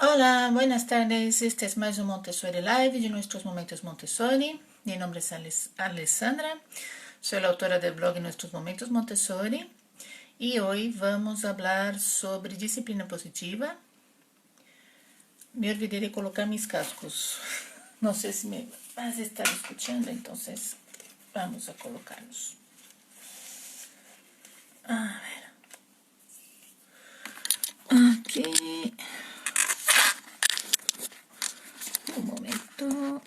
Hola, buenas tardes. Este es más un Montessori Live de nuestros momentos Montessori. Mi nombre es Alessandra. Soy la autora del blog Nuestros Momentos Montessori. Y hoy vamos a hablar sobre disciplina positiva. Me olvidé de colocar mis cascos. No sé si me vas a estar escuchando, entonces vamos a colocarlos. A ver. Aquí. Un momento.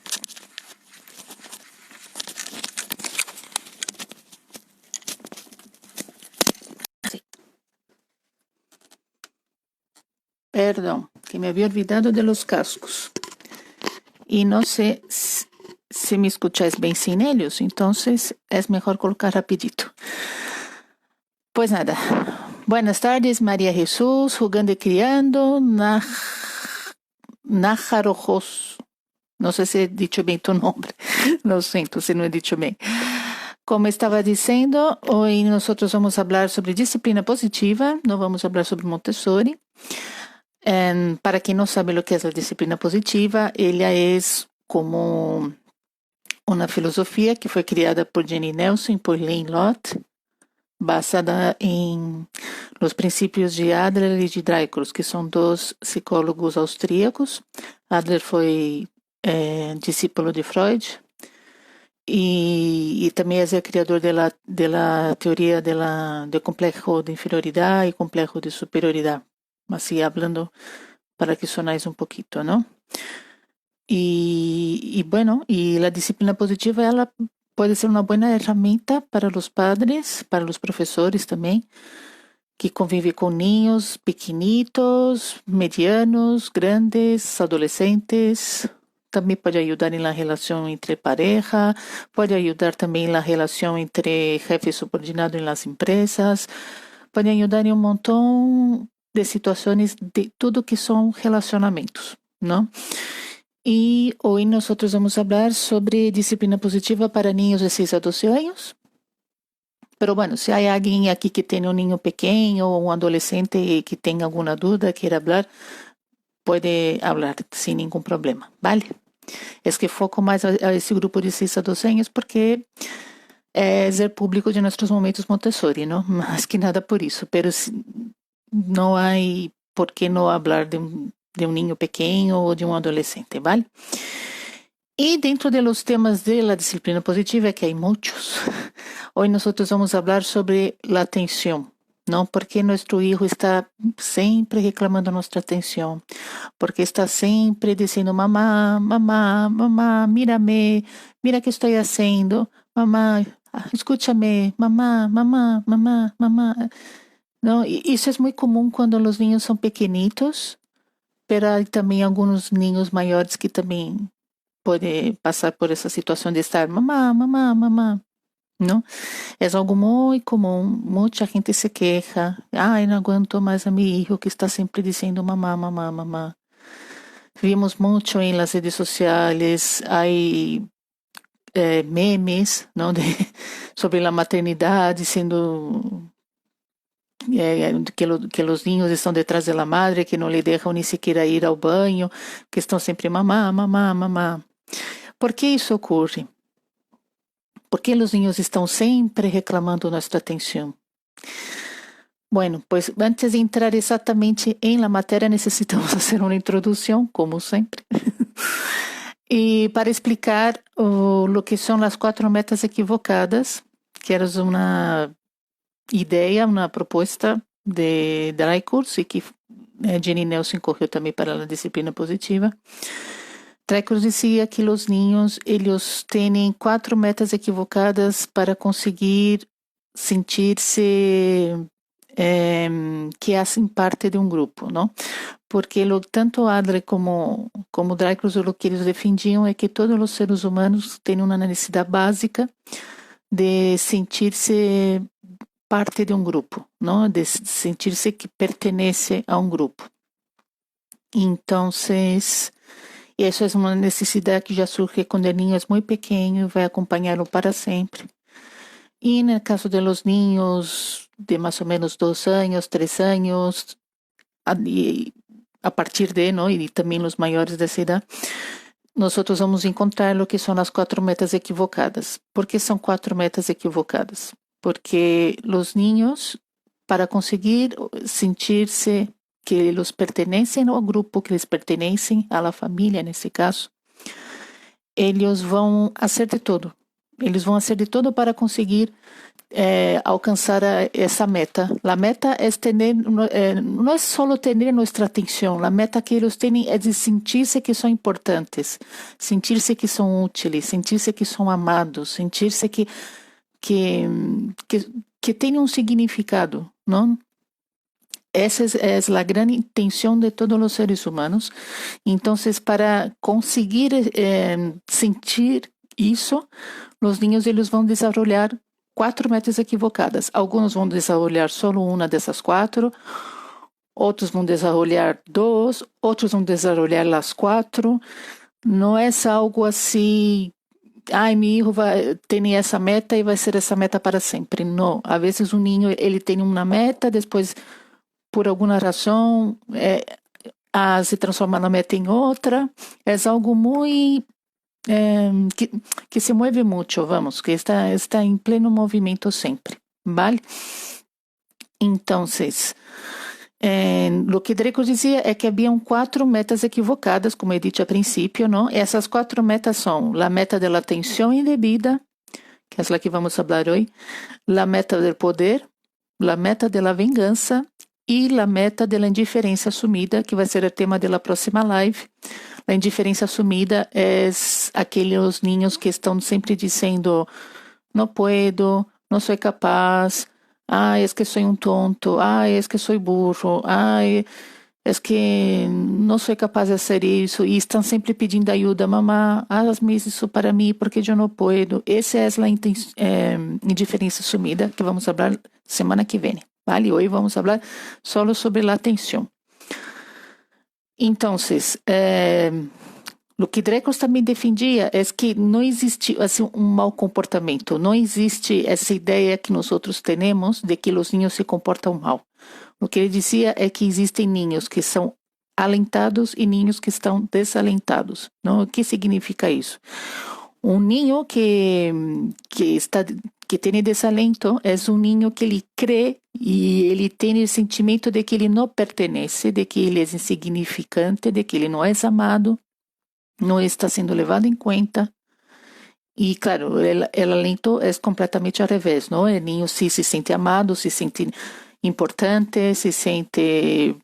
Sí. Perdón, que me había olvidado de los cascos. Y no sé si me escucháis bien sin ellos, entonces es mejor colocar rapidito. Pues nada, buenas tardes, María Jesús, jugando y criando, Najarojos. No sé si he dicho bien tu nombre, lo siento si no he dicho bien. Como estaba diciendo, hoy nosotros vamos a hablar sobre disciplina positiva, no vamos a hablar sobre Montessori. Para quien no sabe lo que es la disciplina positiva, ella es como una filosofía que fue creada por Jenny Nelson y por Lane Lott, basada en los principios de Adler y de Dreikurs, que son dos psicólogos austríacos. Adler fue discípulo de Freud y también es el creador de la teoría de complejo de inferioridad y complejo de superioridad. Así hablando para que sonáis un poquito, ¿no? Y bueno, y la disciplina positiva ela puede ser una buena herramienta para los padres, para los profesores también, que conviven con niños pequeñitos, medianos, grandes, adolescentes. También puede ayudar en la relación entre pareja, puede ayudar también en la relación entre jefe y subordinado en las empresas, puede ayudar en un montón de situaciones de todo que son relacionamientos, ¿no? Y hoy nosotros vamos a hablar sobre disciplina positiva para niños de 6 a 12 años. Pero bueno, si hay alguien aquí que tiene un niño pequeño o un adolescente que tenga alguna duda, quiera hablar, puede hablar sin ningún problema, ¿vale? Es que foco más a ese grupo de 6 a 12 años porque es el público de nuestros momentos Montessori, ¿no? Más que nada por eso, pero no hay por qué no hablar de un niño pequeño o de un adolescente, ¿vale? Y dentro de los temas de la disciplina positiva, que hay muchos, hoy nosotros vamos a hablar sobre la atención, ¿no? Porque nuestro hijo está siempre reclamando nuestra atención, porque está siempre diciendo, mamá, mamá, mamá, mírame, mira qué estoy haciendo, mamá, escúchame, mamá, mamá, mamá, mamá, ¿no? Y eso es muy común cuando los niños son pequeñitos, pero hay también algunos niños mayores que también puede pasar por essa situação de estar mamá, mamá, mamá, ¿no? Es algo muy común, mucha gente se queja, ay, no aguanto más a mi hijo que está siempre diciendo mamá, mamá, mamá. Vimos mucho en las redes sociales, hay memes, ¿no? Sobre la maternidad, diciendo que los niños están detrás de la madre, que no le dejan ni siquiera ir al baño, que están siempre mamá, mamá, mamá. ¿Por qué isso ocorre? ¿Por qué los niños están siempre reclamando nuestra atención? Bueno, pues antes de entrar exactamente en la materia necesitamos hacer una introducción, como siempre. Y para explicar lo que son las 4 metas equivocadas, que era una idea, una propuesta de Dreikurs y que Jenny Nelson cogió también para la disciplina positiva. Dreikurs decía que los niños, ellos tienen 4 metas equivocadas para conseguir sentirse que hacen parte de un grupo, ¿no? Porque tanto Adler como Dreikurs lo que ellos defendían es que todos los seres humanos tienen una necesidad básica de sentirse parte de un grupo, ¿no? De sentirse que pertenece a un grupo. Entonces, eso es una necesidad que ya surge cuando el niño es muy pequeño y va a acompañarlo para siempre. Y en el caso de los niños de más o menos 2 años, 3 años, a partir de, ¿no? Y también los mayores de esa edad, nosotros vamos a encontrar lo que son las 4 metas equivocadas. ¿Por qué son 4 metas equivocadas? Porque los niños, para conseguir sentirse que los pertenecen al grupo, que les pertenecen a la familia, en este caso, ellos vão fazer de todo. Eles vão fazer de todo para conseguir alcançar essa meta. A meta é ter, não é só ter nossa atenção, a meta que eles têm é de sentir-se que são importantes, sentir-se que são úteis, sentir-se que são amados, sentir-se que tem significado, não? Essa é a grande intenção de todos os seres humanos. Então, para conseguir sentir isso, os niños eles vão desenvolver 4 metas equivocadas. Alguns vão desenvolver só uma dessas 4, outros vão desenvolver 2, outros vão desenvolver as 4. Não é algo assim, ai, meu filho tem essa meta e vai ser essa meta para sempre. Não, às vezes um niño ele tem uma meta, depois por alguma razão se transforma na meta em outra. É algo muito que se mueve muito, vamos, que está em pleno movimento sempre, vale? Então, o que Draco dizia é que haviam 4 metas equivocadas, como eu disse a princípio, não? Essas 4 metas são a meta da atenção indevida, que é a que vamos falar hoje, a meta do poder, a meta da vingança e a meta da indiferença assumida, que vai ser o tema da próxima live. A indiferença assumida é aqueles niños que estão sempre dizendo não puedo, não sou capaz, es que sou tonto, es que sou burro, es que não sou capaz de fazer isso, e estão sempre pedindo ajuda, mamá, hazme isso para mim porque eu não puedo. Essa é a indiferença assumida que vamos falar semana que vem, vale? Hoje vamos falar só sobre a atenção. Então, o que Draco também defendia é que não existe assim, um mau comportamento, não existe essa ideia que nós outros temos de que os niños se comportam mal. O que ele dizia é que existem niños que são alentados e niños que estão desalentados. Não? O que significa isso? Um niño que tem desalento é um niño que ele crê e ele tem o sentimento de que ele não pertence, de que ele é insignificante, de que ele não é amado, não está sendo levado em conta. E, claro, o alento é completamente ao revés, não? O niño se sente amado, se sente importante, se sente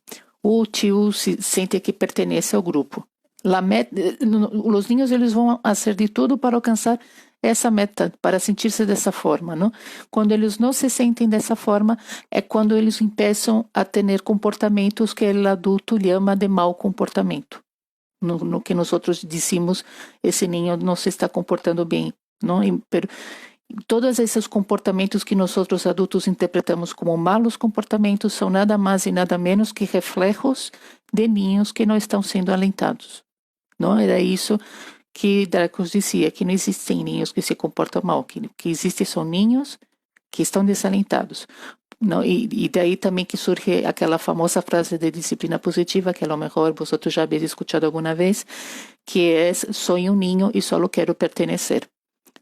útil, se sente que pertence ao grupo. Os niños eles vão fazer de tudo para alcançar essa meta, para sentir-se dessa forma, não? Quando eles não se sentem dessa forma, é quando eles começam a ter comportamentos que o adulto chama de mau comportamento. No que nós outros dissemos, esse niño não se está comportando bem, não? Todos esses comportamentos que nós outros adultos interpretamos como malos comportamentos são nada mais e nada menos que reflejos de niños que não estão sendo alentados, não? Era isso que Draco dizia, que não existem niños que se comportam mal, que existem são niños que estão desalentados. Não, e daí também que surge aquela famosa frase de disciplina positiva, que a lo mejor vosotros já habéis escuchado alguma vez, que é, soy un niño y solo quero pertenecer.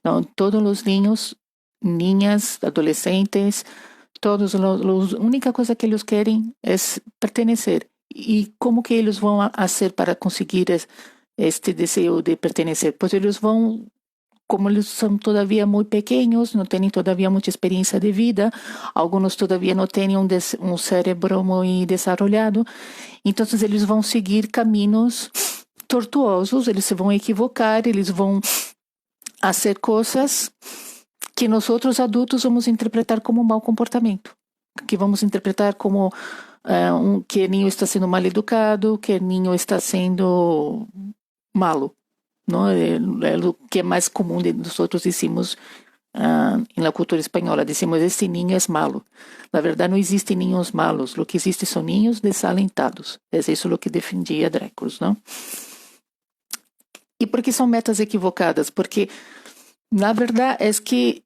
Não, todos os niños, niñas, adolescentes, todos a única coisa que eles querem é pertenecer. E como que eles vão fazer para conseguir este desejo de pertenecer? Pois eles vão, como eles são todavia muito pequenos, não têm todavia muita experiência de vida, alguns todavia não têm um cérebro muito desenvolvido, então eles vão seguir caminhos tortuosos, eles se vão equivocar, eles vão fazer coisas que nós outros adultos vamos interpretar como mau comportamento, que vamos interpretar como que o niño está sendo mal educado, que o niño está sendo malo. Não? É o que é mais comum de nós outros dizemos na cultura espanhola, dizemos este niño é malo. Na verdade não existem niños malos, o que existe são niños desalentados. É isso o que defendia Draco, não? E por que são metas equivocadas? Porque na verdade é que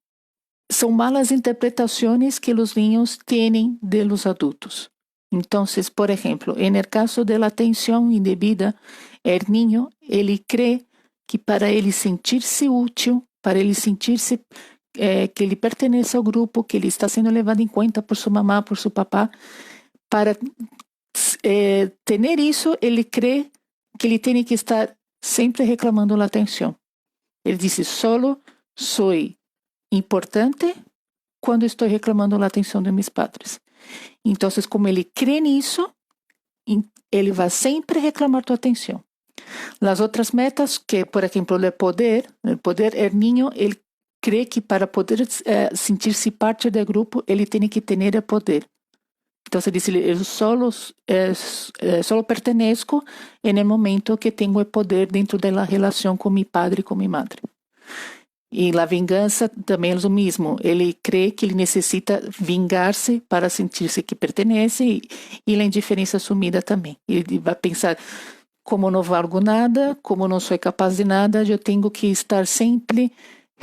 são malas interpretações que os niños têm de los adultos. Entonces, por ejemplo, en el caso de la atención indebida, el niño, él cree que para ele sentir-se útil, para ele sentir-se que ele pertence ao grupo, que ele está sendo levado em conta por sua mamá, por seu papá, para ter isso, ele crê que ele tem que estar sempre reclamando a atenção. Ele diz, solo sou importante quando estou reclamando a atenção de meus padres. Então, como ele crê nisso, ele vai sempre reclamar tua atenção. As outras metas, que por exemplo, o poder, niño, ele crê que para poder sentir-se parte do grupo, ele tem que ter o poder. Então, ele diz, eu solo pertenezco no momento que tenho o poder dentro da relação com meu padre e com minha madre. E a vingança também é o mesmo. Ele crê que ele necessita vingar-se para sentir-se que pertence e a indiferença assumida também. Ele vai pensar, como não valgo nada, como não sou capaz de nada, eu tenho que estar sempre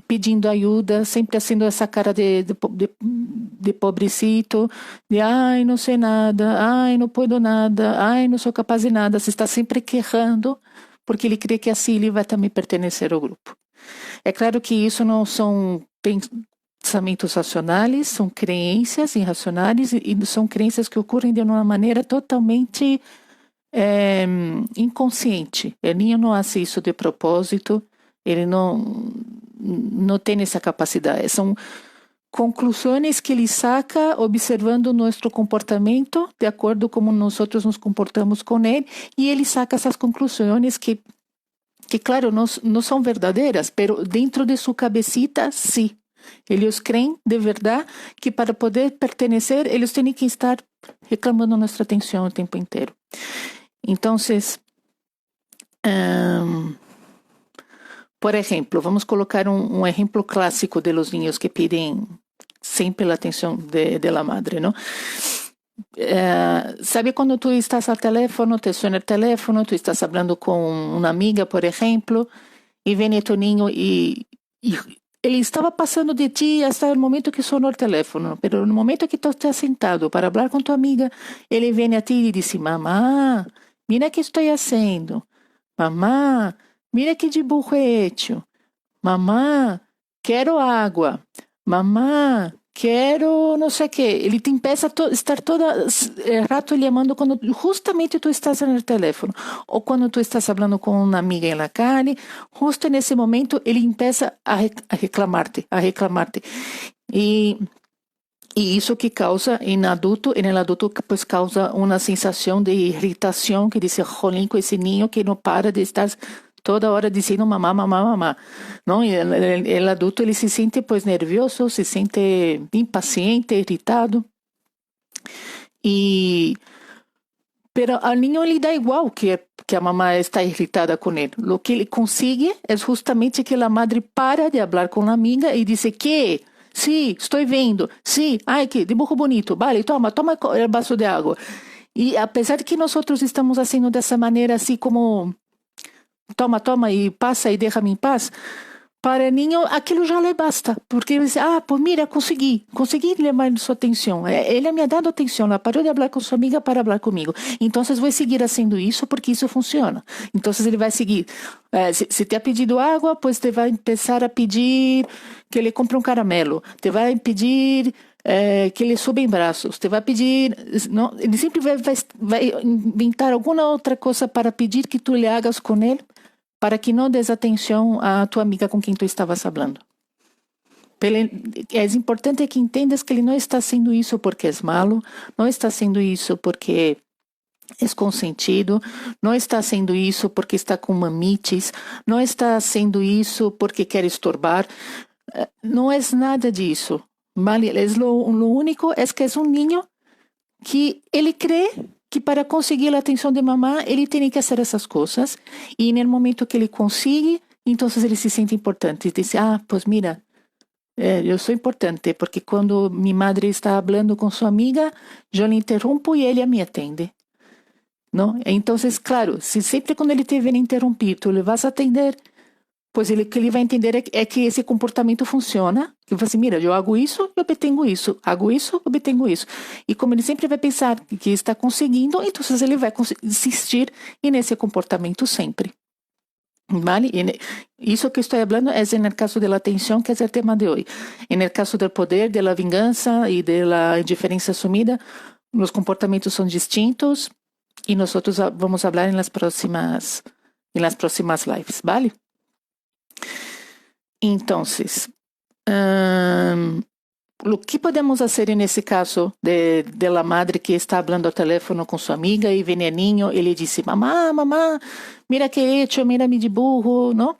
pedindo ajuda, sempre fazendo essa cara de pobrecito, de ai, não sei nada, ai, não posso nada, ai, não sou capaz de nada. Se está sempre queixando, porque ele crê que assim ele vai também pertencer ao grupo. É claro que isso não são pensamentos racionais, são crenças irracionais e são crenças que ocorrem de uma maneira totalmente inconsciente. O niño não faz isso de propósito, ele não tem essa capacidade. São conclusões que ele saca observando nosso comportamento, de acordo com como nós nos comportamos com ele, e ele saca essas conclusões que claro, não são verdadeiras, mas dentro de sua cabecita, sim. Eles creem de verdade que para poder pertencer, eles têm que estar reclamando nossa atenção o tempo inteiro. Então, por exemplo, vamos colocar um exemplo clássico de los niños que pedem sempre a atenção de la madre, não? Sabe quando tu estás ao telefone, te suena o telefone, tu estás falando com uma amiga, por exemplo, e vem tu niño e ele estava passando de ti até o momento que sonou o telefone, mas no momento que tu estás sentado para falar com tua amiga, ele vem a ti e diz, mamá, mira que estou fazendo, mamá, mira que dibujo he hecho, mamá, quero água, mamá, quero não sei o que. Ele te empieza a estar todo rato chamando quando justamente tu estás no telefone. Ou quando tu estás falando com uma amiga em la calle, justo nesse momento ele empieza a reclamar-te, E isso que causa em adulto, pues causa uma sensação de irritação que diz, jolín, com esse niño que não para de estar toda hora dizendo mamá, mamá, mamá, não? E o adulto ele se sente pues nervioso, se sente impaciente, irritado. Pero al niño ele dá igual que a mamá está irritada com ele. O que ele consegue é justamente que a madre para de falar com a amiga e diz que sí, estou vendo, sí, ai que dibujo bonito, vale, toma o vaso de água. E apesar de que nós estamos fazendo dessa maneira assim como toma e passa e deixa-me em paz, para o niño aquilo já lhe basta, porque ele diz, pues mira, consegui levar sua atenção, ele me ha dado atenção, ela parou de falar com sua amiga para falar comigo, então vou seguir fazendo isso porque isso funciona. Então ele vai seguir, se te ha pedido água, pues te vai começar a pedir que ele compre caramelo, te vai pedir que ele suba em braços, te vai pedir, não, ele sempre vai inventar alguma outra coisa para pedir que tu lhe hagas com ele, para que não des atenção a tua amiga com quem tu estavas falando. É importante que entendas que ele não está fazendo isso porque é malo, não está fazendo isso porque é consentido, não está fazendo isso porque está com mamites, não está fazendo isso porque quer estorbar, não é nada disso. Vale? Lo único é que é um niño que ele crê que para conseguir a atenção de mamá, ele tem que fazer essas coisas, e no momento que ele consegue, então ele se sente importante, e diz, pues mira, eu sou importante, porque quando minha madre está falando com sua amiga, eu lhe interrompo e ele me atende. Não? Então, claro, se sempre quando ele te vem interromper, tu lhe vas a atender, Pois ele, o que ele vai entender é que esse comportamento funciona. Que você, mira, eu hago isso e obtenho isso. Hago isso, obtenho isso. E como ele sempre vai pensar que está conseguindo, então ele vai insistir nesse comportamento sempre. ¿Vale? Isso que estou falando é no caso da atenção, que é o tema de hoje. No caso do poder, da vingança e da indiferença assumida, os comportamentos são distintos e nós vamos falar nas próximas lives, ¿vale? Então, o que podemos fazer nesse caso de la madre que está falando ao telefone com sua amiga e vem o niño, ele disse, mamá, mira que he hecho, mira-me de burro, não?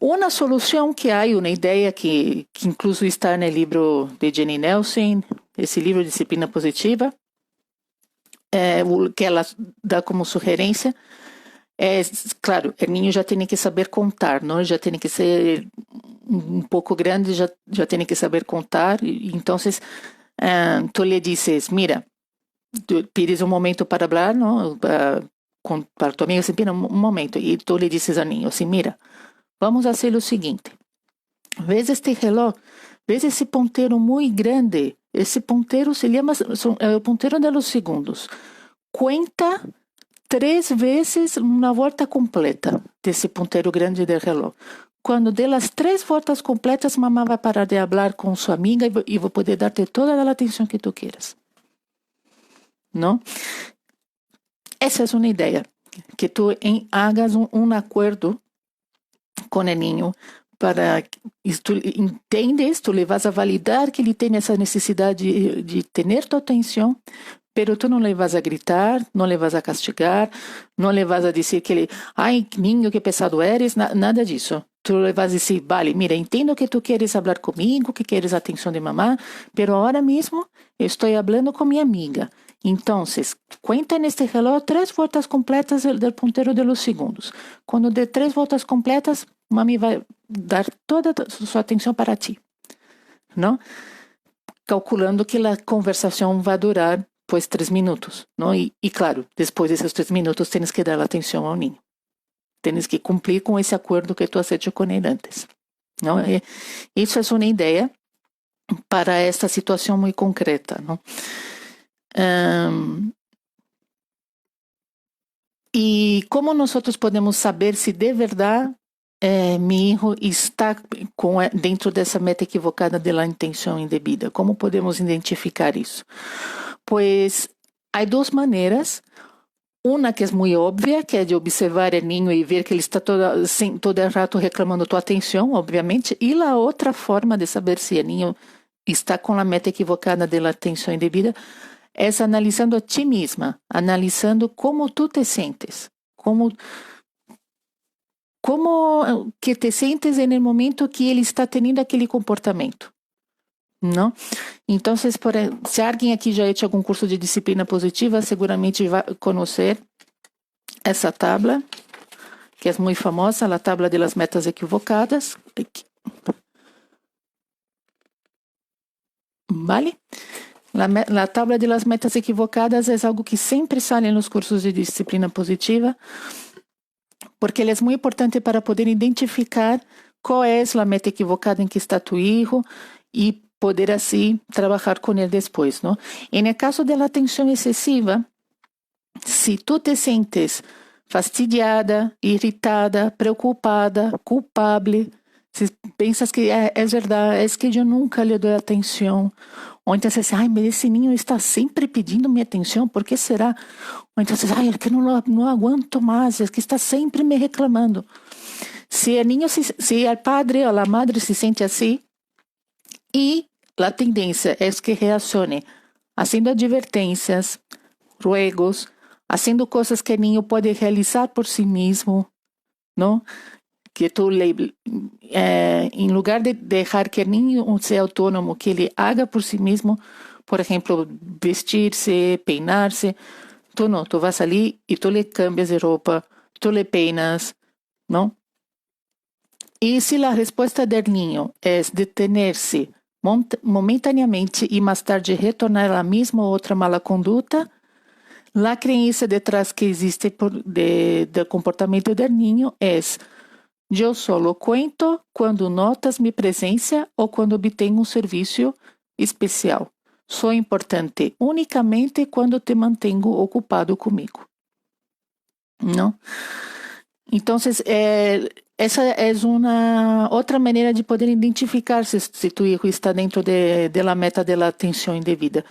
Uma solução que há, uma ideia que incluso está no livro de Jenny Nelson, esse livro Disciplina Positiva, que ela dá como sugerência, claro, o niño já tem que saber contar, não? Já tem que ser um pouco grande, já tem que saber contar. Então, tu lhe dizes, mira, tu pides um momento para falar, não? Para tu amigo, assim, mira, um momento. E tu lhe dizes ao niño, assim, mira, vamos fazer o seguinte. Vês este reloj, vês esse ponteiro muito grande. Esse ponteiro se chama o ponteiro de los segundos. Cuenta 3 vezes uma volta completa desse ponteiro grande do reloj. Quando dê as 3 voltas completas, mamá vai parar de falar com sua amiga e vai poder dar-te toda a atenção que tu queiras. Não? Essa é uma ideia. Que tu hagas um acordo com o niño para tu entendes, tu le vas a validar que ele tem essa necessidade de ter tua atenção, pero tu não le vas a gritar, não le vas a castigar, não le vas a dizer que ele, ai, niño, que pesado eres, nada disso. Tu le vas a dizer, vale, mira, entendo que tu queres falar comigo, que queres a atenção de mamá, pero agora mesmo eu estou falando com minha amiga. Então, cuenta neste reloj 3 voltas completas do ponteiro de los segundos. Quando dê 3 voltas completas, mami vai dar toda a sua atenção para ti. Não? Calculando que a conversação vai durar, pues, 3 minutos. Não? E claro, depois desses 3 minutos, tens que dar atenção ao niño. Tens que cumprir com esse acordo que tu has hecho com ele antes. Não? Isso é uma ideia para esta situação muito concreta. Não? E como nós podemos saber se de verdade meu filho está dentro dessa meta equivocada da intenção indevida? Como podemos identificar isso? Pois há 2 maneiras. Uma que é muito óbvia, que é de observar o niño e ver que ele está todo rato reclamando tua atenção, obviamente. E a outra forma de saber se o niño está com a meta equivocada da atenção indevida é analisando a ti mesma, analisando como tu te sentes, como que te sentes no momento que ele está tendo aquele comportamento. Não? Então, se alguém aqui já hecho algum curso de disciplina positiva, seguramente vai conhecer essa tabla, que é muito famosa, a tabla das metas equivocadas. Vale? A tabla das metas equivocadas é algo que sempre sai nos cursos de disciplina positiva, porque ele é muito importante para poder identificar qual é a meta equivocada em que está tu filho e poder assim trabalhar com ele depois, não? E no caso da atenção excessiva, se tu te sentes fastidiada, irritada, preocupada, culpável, se pensas que é verdade, é que eu nunca lhe dou atenção, ou então você diz, ai, mas esse niño está sempre pedindo minha atenção, por que será? Ou então você diz, ai, é que não aguento mais, é que está sempre me reclamando. Se o padre ou a madre se sente assim, e a tendência é que reacione fazendo advertências, ruegos, fazendo coisas que o niño pode realizar por si mesmo, não? Que tu, em lugar de deixar que o niño seja autônomo, que ele haga por si mesmo, por exemplo, vestir-se, peinar-se, tu não, tu vas ali e tu lhe cambias de roupa, tu lhe peinas, não? E se a resposta do niño é detener-se momentaneamente e mais tarde retornar à mesma ou outra mala conduta, a crença detrás que existe do comportamento do niño é Eu solo cuento quando notas minha presença ou quando obtenho um serviço especial. Sou importante unicamente quando te mantenho ocupado comigo. Não? Então, essa é uma outra maneira de poder identificar se tu hijo está dentro de la meta de la atenção indevida.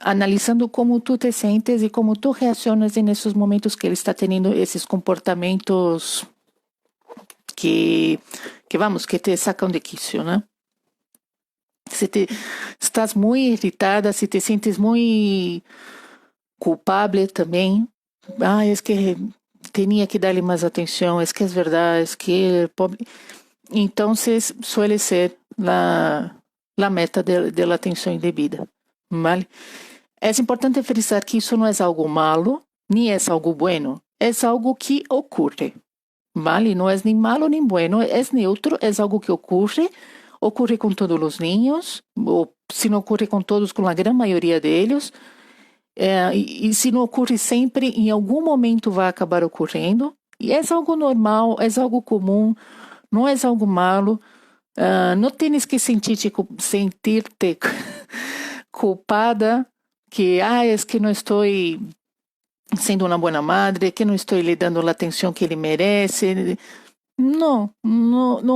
Analisando como tu te sentes e como tu reacionas nesses momentos que ele está tendo esses comportamentos que te sacam de quicio, né? Se estás muito irritada, se te sentes muito culpável também, es que tenía que darle más atención, es que es verdad, es que... Entonces suele ser la meta de la atención indebida, ¿vale? Es importante frisar que isso não é algo malo, ni é algo bueno, é algo que ocurre, ¿vale? Não é nem malo nem bueno, é neutro, é algo que ocurre com todos os niños, ou se não ocorre com todos, com a grande maioria deles. E se não ocorre sempre, em algum momento vai acabar ocorrendo. E é algo normal, é algo comum, não é algo malo. Não tens que sentir-te culpada que é que não estou sendo uma boa madre, que não estou lhe dando a atenção que ele merece. Não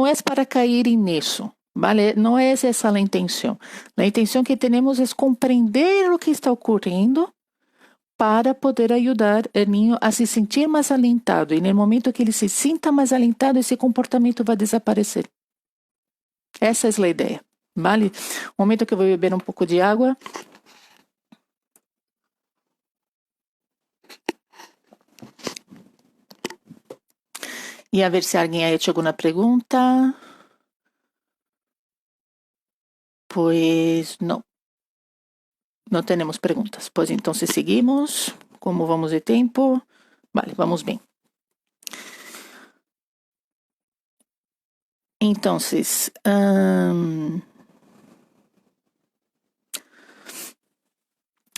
é para cair nisso. Vale? Não é essa a intenção. A intenção que temos é compreender o que está ocorrendo para poder ajudar o niño a se sentir mais alentado. E no momento que ele se sinta mais alentado, esse comportamento vai desaparecer. Essa é a ideia. Vale? Um momento que eu vou beber um pouco de água. E a ver se alguém ha hecho alguma pergunta. Pues no tenemos preguntas. Pues entonces seguimos. ¿Cómo vamos de tiempo? Vale, vamos bien. Entonces,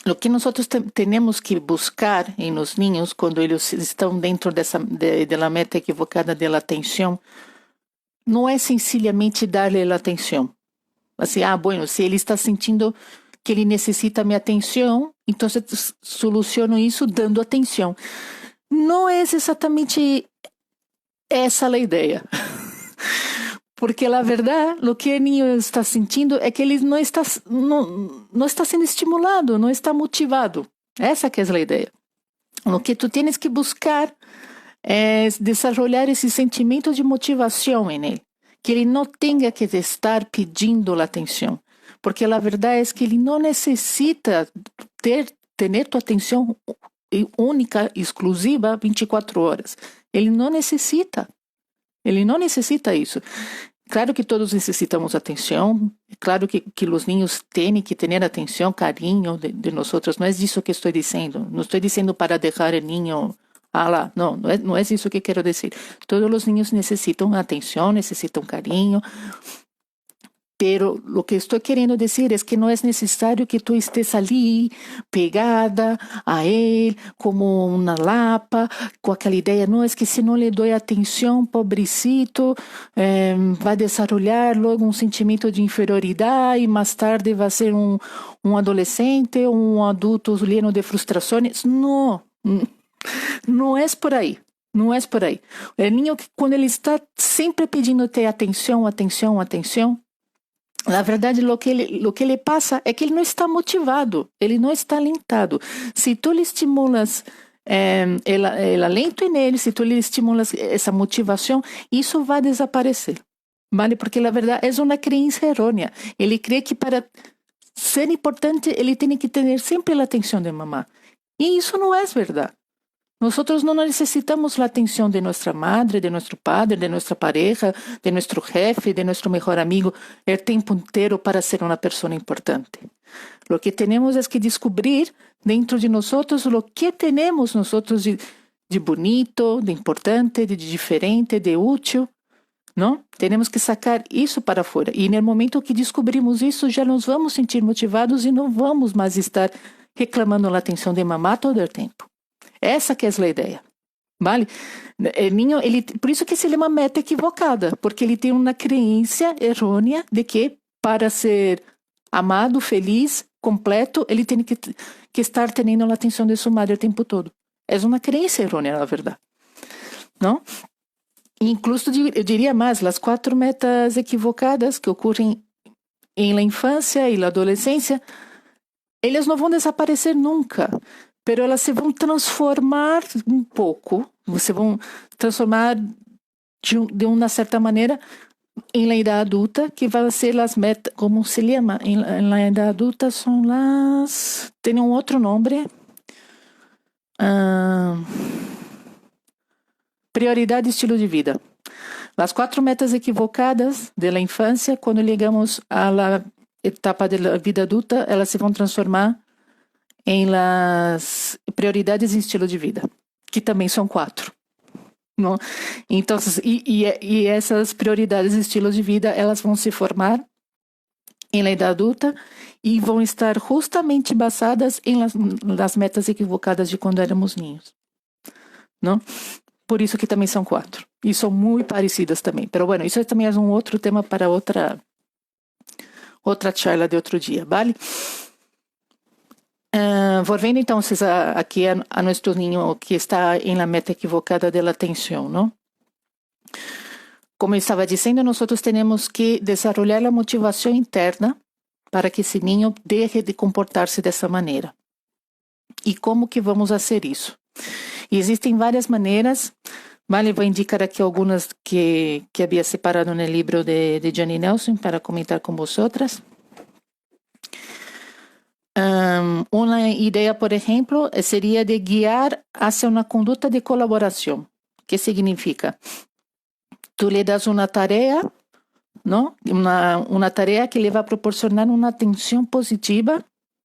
lo que nosotros tenemos que buscar en los niños cuando ellos están dentro de la meta equivocada de la atención, no es sencillamente darle la atención. Assim, bueno, se ele está sentindo que ele necessita minha atenção, então eu soluciono isso dando atenção. Não é exatamente essa a ideia. Porque, na verdade, o que o niño está sentindo é que ele não está sendo estimulado, não está motivado. Essa que é a ideia. O que tu tens que buscar é desenvolver esse sentimento de motivação em ele. Que ele não tenha que estar pedindo a atenção. Porque a verdade é que ele não necessita ter tua atenção única, exclusiva, 24 horas. Ele não necessita. Ele não necessita isso. Claro que todos necessitamos atenção. Claro que os niños têm que ter atenção, carinho de nós. Não é isso que estou dizendo. Não estou dizendo para deixar o niño... não é isso que quero dizer. Todos os niños necessitam atenção, necessitam carinho, pero o que estou querendo dizer é que não é necessário que tu estés ali pegada a ele como uma lapa, com aquela ideia, não é que se não lhe dou atenção, pobrecito, vai desenvolver logo um sentimento de inferioridade e mais tarde vai ser um adolescente, um adulto lleno de frustrações. Não é por aí. Não é por aí. O niño, quando ele está sempre pedindo ter atenção, na verdade, o que ele passa é que ele não está motivado, ele não está alentado. Se tu lhe estimulas el alento nele, se tu lhe estimulas essa motivação, isso vai desaparecer. Vale? Porque, na verdade, é uma crença errônea. Ele crê que para ser importante, ele tem que ter sempre a atenção de mamá. E isso não é verdade. Nosotros no necesitamos la atención de nuestra madre, de nuestro padre, de nuestra pareja, de nuestro jefe, de nuestro mejor amigo el tiempo entero para ser una persona importante. Lo que tenemos es que descubrir dentro de nosotros lo que tenemos nosotros de bonito, de importante, de diferente, de útil, ¿no? Tenemos que sacar isso para fora. E no momento que descobrimos isso, já nos vamos sentir motivados e não vamos mais estar reclamando a atenção de mamá todo o tempo. Essa que é a ideia. vale? O ninho, por isso que se chama meta equivocada, porque ele tem uma crença errônea de que para ser amado, feliz, completo, ele tem que estar tendo a atenção de sua madre o tempo todo. É uma crença errônea, na verdade. Não? Incluso, eu diria mais, as 4 metas equivocadas que ocorrem em la infância e la adolescência, elas não vão desaparecer nunca, pero elas se vão transformar um pouco, se vão transformar de uma certa maneira em la idade adulta, que vai ser as metas, como se chama? Em la idade adulta são las... Tem um outro nome. Prioridade e estilo de vida. As 4 metas equivocadas da infância, quando chegamos à etapa da vida adulta, elas se vão transformar em las prioridades e estilo de vida, que também são 4. Não? Então, e essas prioridades e estilos de vida, elas vão se formar em la idade adulta e vão estar justamente basadas em las metas equivocadas de quando éramos ninhos. Não? Por isso que também são 4. E são muito parecidas também. Pero bueno, isso também é um outro tema para outra charla de outro dia, vale? Volvendo então aqui a nosso ninho que está em la meta equivocada da atenção, não? Como eu estava dizendo, nós temos que desenvolver a motivação interna para que esse ninho deixe de comportar-se dessa maneira. E como que vamos fazer isso? E existem várias maneiras, vale? Vou indicar aqui algumas que havia separado no livro de Johnny Nelson para comentar com vosotras. Uma ideia, por exemplo, seria de guiar hacia uma conduta de colaboração. Que significa? Tu lhe das uma tarefa, não? Uma tarefa que lhe vai proporcionar uma atenção positiva,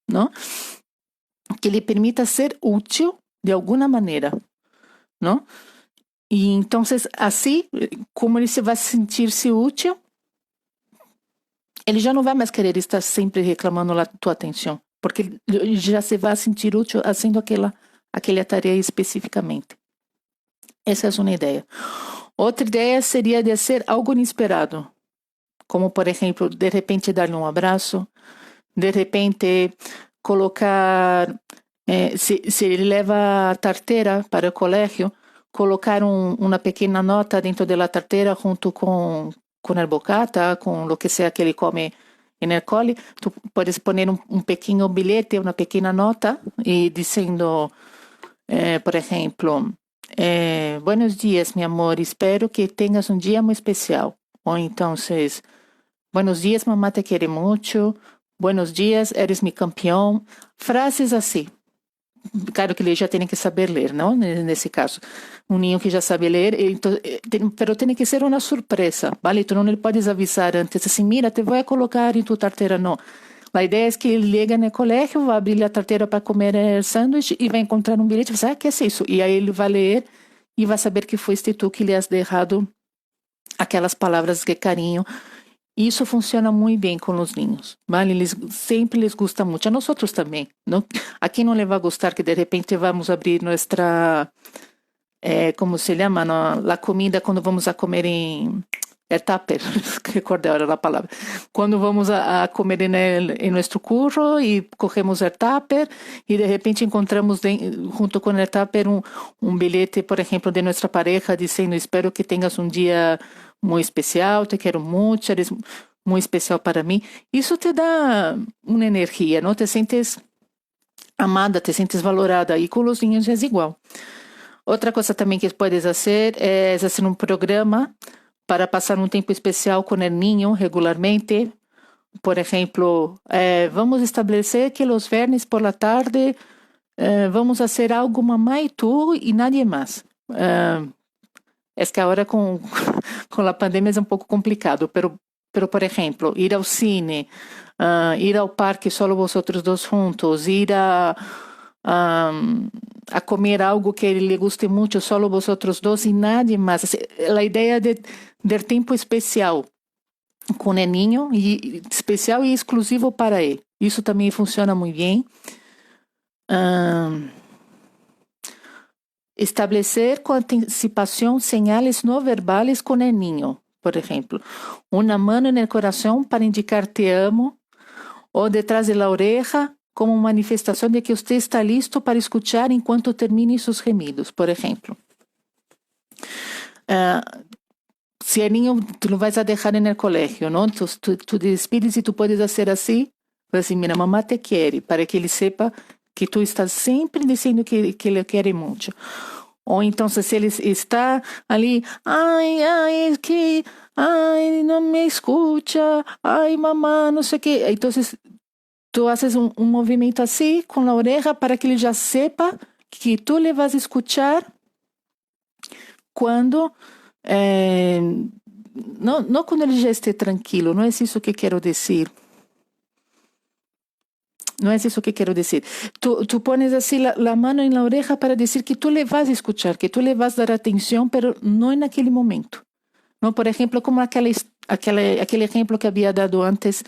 não? Que lhe permita ser útil de alguma maneira, não? E então, assim, como ele se vai sentir-se útil, ele já não vai mais querer estar sempre reclamando da tua atenção, porque ele já se vai sentir útil fazendo aquela tarefa especificamente. Essa é uma ideia. Outra ideia seria de ser algo inesperado, como, por exemplo, de repente dar-lhe um abraço, de repente colocar, se ele leva a carteira para o colégio, colocar uma pequena nota dentro da carteira junto com o bocata, com o que seja que ele come no cole. Tu podes pôr um pequeno bilhete, uma pequena nota, e dizendo, por exemplo, buenos dias, meu amor, espero que tenhas um dia muito especial. Ou então, buenos dias, mamá te quiere mucho. Buenos dias, eres mi campeão. Frases assim. Claro que ele já tem que saber ler, não? Nesse caso. Um ninho que já sabe ler, então, pero tem que ser uma surpresa, vale? Tu não lhe podes avisar antes, assim, mira, te vou colocar em tua carteira, não. A ideia é que ele chega no colégio, vai abrir a carteira para comer sanduíche e vai encontrar um bilhete e vai dizer, que é isso? E aí ele vai ler e vai saber que foste tu que lhe has deixado aquelas palavras de carinho. Isso funciona muito bem com os ninhos, vale? Sempre les gusta muito. A nós outros também, não? A quem não lhe vai gostar que de repente vamos abrir nossa, como se chama, a comida quando vamos a comer em tupper, recordei agora a palavra. Quando vamos a comer em nosso curro e cogemos o tupper e de repente encontramos junto com o tupper um bilhete, por exemplo, de nossa pareja dizendo, espero que tenhas um dia muito especial, te quero muito, eres muito especial para mim. Isso te dá uma energia, não? Te sentes amada, te sentes valorada. E com os ninhos é igual. Outra coisa também que puedes fazer é fazer um programa para passar um tempo especial com o ninho regularmente. Por exemplo, vamos estabelecer que os verdes por la tarde vamos fazer algo mamá e tu e nadie mais. Es que agora com a pandemia é um pouco complicado, pero por exemplo, ir ao cine, ir ao parque solo vosotros dos juntos, ir a comer algo que lhe guste muito, solo vosotros dos e nadie mais. A ideia de tempo especial com o ninho, e especial e exclusivo para ele. Isso também funciona muito bem. Establecer com antecipação señales no verbales com el niño. Por exemplo, uma mano no coração para indicar te amo, ou detrás de la oreja, como manifestação de que você está listo para escuchar enquanto termine seus gemidos, por exemplo. Se el niño tu lo vas a dejar en el colegio, ¿no? Tú te despides y tú puedes hacer así, pues así, mira, mamá te quiere, para que ele sepa que tú estás sempre dizendo que ele quer muito. Ou então, se ele está ali, ai, es que, ai, não me escucha, ai, mamá, não sei o quê. Então, tu haces um movimento assim com a oreja para que ele já sepa que tu le vas a escuchar quando não quando ele já esteja tranquilo, não é isso que quero dizer. Não é isso que quero dizer. Tu pones assim a mão na oreja para dizer que tu le vas a escuchar, que tu le vas a dar atenção, pero não naquele momento. Não, por exemplo, como aquele exemplo que havia dado antes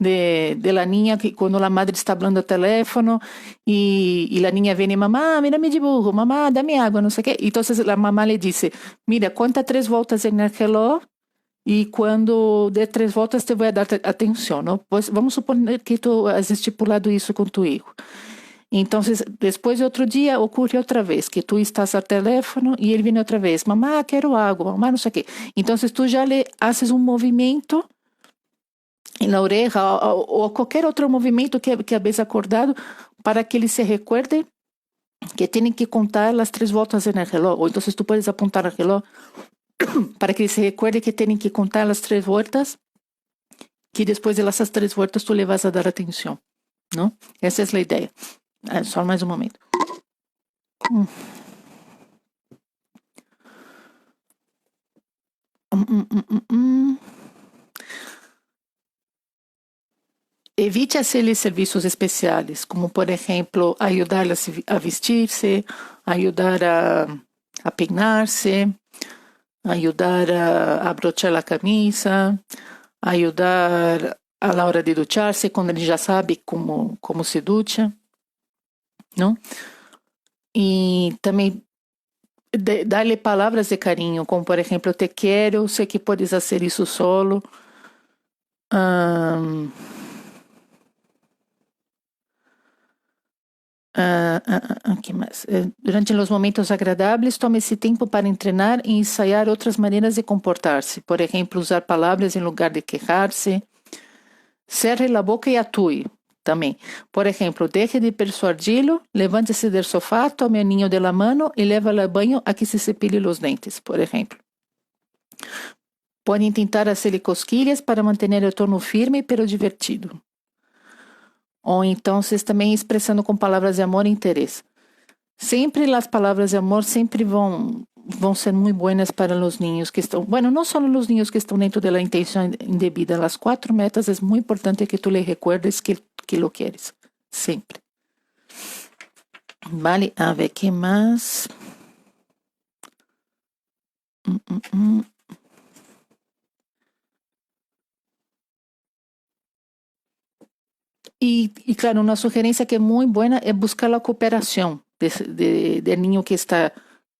de la niña que cuando la madre está hablando al teléfono y la niña viene, mamá, mira mi dibujo, mamá, dame agua, no sé qué. Entonces la mamá le dice, mira, cuenta 3 voltas en el reloj y cuando dé 3 voltas te voy a dar atención, ¿no? Pues vamos a suponer que tú has estipulado eso con tu hijo. Entonces, después de otro día ocurre otra vez que tú estás al teléfono y él viene otra vez, mamá, quiero agua, mamá, no sé qué. Entonces tú ya le haces un movimiento en la oreja o cualquier otro movimiento que habéis acordado para que él se recuerde que tienen que contar las 3 voltas en el reloj. O entonces tú puedes apuntar al reloj para que él se recuerde que tienen que contar las 3 vueltas, que después de esas 3 vueltas tú le vas a dar atención, ¿no? Esa es la idea. Só mais um momento. Evite hacerles serviços especiais, como por exemplo, ajudar a vestir-se, ajudar a peinar-se, ajudar a abrochar a camisa, ajudar a la hora de duchar-se, quando ele já sabe como se ducha, não? E também dar-lhe palavras de carinho, como por exemplo, eu te quero, sei que podes fazer isso solo. ¿Qué más? Durante los momentos agradables, tome esse tempo para entrenar e ensaiar outras maneiras de comportar-se. Por exemplo, usar palavras em lugar de quejar-se. Cerre a boca e atue também. Por exemplo, deje de persuadi-lo, levante-se do sofá, tome o niño de la mano e leva-lo ao banho a que se cepille os dentes, por exemplo. Podem tentar hacer cosquilhas para manter o tono firme, pero divertido. Ou então, vocês também expressando com palavras de amor e interesse. Sempre as palavras de amor sempre vão ser muito buenas para os niños que estão, bueno, não só os niños que estão dentro da intenção indebida, as 4 metas é muito importante que tu lhe recuerdes que lo queres, sempre. Vale, a ver, que mais? E claro, uma sugerência que é muito boa é buscar a cooperação de niño que está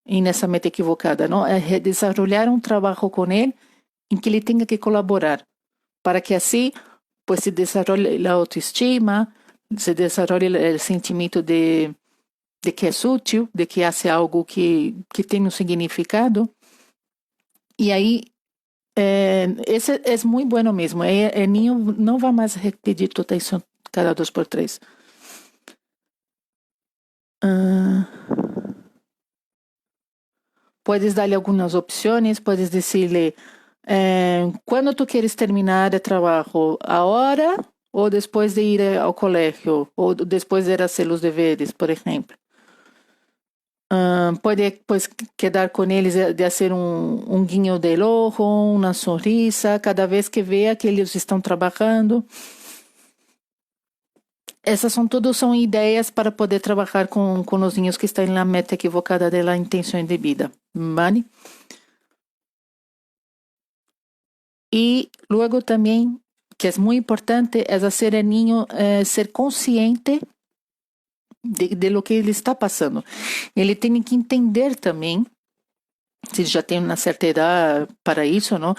nessa meta equivocada, não? É desenvolver um trabalho com ele em que ele tenha que colaborar, para que assim pues, se desenvolva a autoestima, se desenvolva o sentimento de que é útil, de que hace algo que tem um significado. E aí, esse é muito bom mesmo. O niño não vai mais pedir tu atenção cada 2 por 3. Puedes darle algumas opções, puedes decirle quando tu queres terminar o trabalho, agora ou depois de ir ao colégio, ou depois de ir a fazer os deveres, por exemplo. Pode pues, quedar com eles de fazer um guinho de ojo, uma sonrisa, cada vez que vea que eles estão trabalhando. Essas são ideias para poder trabalhar com os niños que estão na meta equivocada da intenção indebida, ¿vale? E logo também, que é muito importante, é fazer o niño ser consciente de lo que ele está passando. Ele tem que entender também, se já tem uma certa idade para isso, não?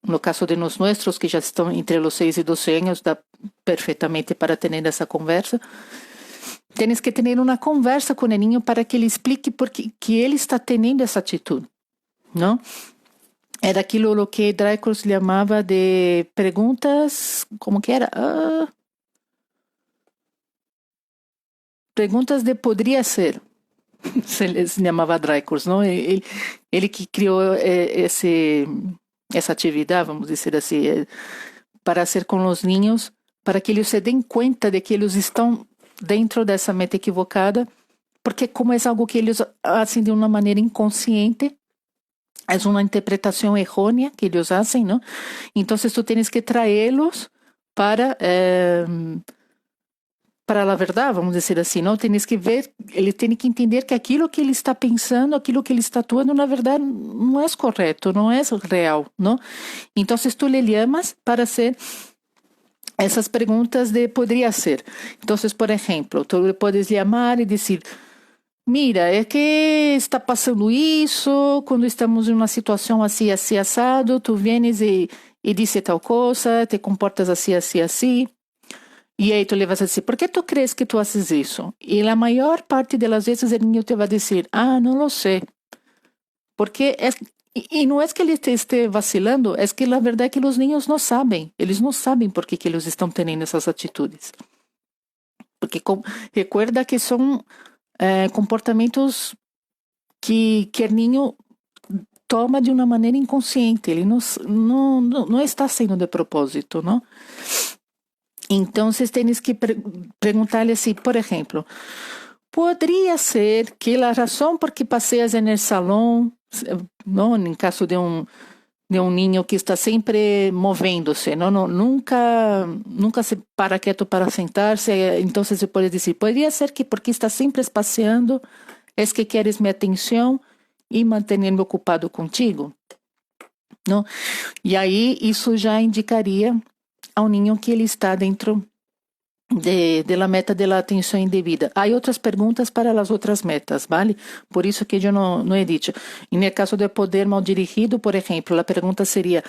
No caso de nós nossos, que já estão entre os 6 e 12 anos, dá perfeitamente para ter essa conversa. Tens que ter uma conversa com o niño para que ele explique por que ele está tendo essa atitude, não? Era aquilo que Dreyfus chamava de perguntas, como que era? Perguntas de poderia ser. Se chamava Dreyfus, não? Ele que criou essa atividade, vamos dizer assim, para ser com os ninhos, para que eles se deem conta de que eles estão dentro dessa meta equivocada, porque como é algo que eles fazem de uma maneira inconsciente, é uma interpretação errônea que eles fazem, não? Então, tu tens que traê-los para a verdade, vamos dizer assim, não? Tens que ver, ele tem que entender que aquilo que ele está pensando, aquilo que ele está atuando, na verdade, não é correto, não é real, não? Então, tu lhe chamas para ser essas perguntas de poderia ser. Então, por exemplo, tu podes chamar e dizer: mira, é que está passando isso, quando estamos em uma situação assim, assim, assado, tu vienes e diz tal coisa, te comportas assim, assim, assim. E aí tu le vas a dizer: por que tu crees que tu haces isso? E a maior parte das vezes o niño te vai dizer: não lo sei. Porque e não é que ele te esteja vacilando, é que a verdade é que os niños não sabem. Eles não sabem por que eles estão tendo essas atitudes. Porque recuerda que são comportamentos que o niño toma de uma maneira inconsciente. Ele não está sendo de propósito, não? Então, vocês têm que perguntar-lhe assim, por exemplo: poderia ser que a razão por que passeias no salão, não, em caso de um niño que está sempre movendo-se, nunca se para quieto para sentar-se, então você pode dizer: poderia ser que porque está sempre espaciando, é que queres minha atenção e manter-me ocupado contigo, não? E aí isso já indicaria ao niño que ele está dentro de la meta de la atenção indevida. Há outras perguntas para as outras metas, ¿vale? Por isso que eu não he dicho. E no caso de poder mal dirigido, por exemplo, a pergunta seria: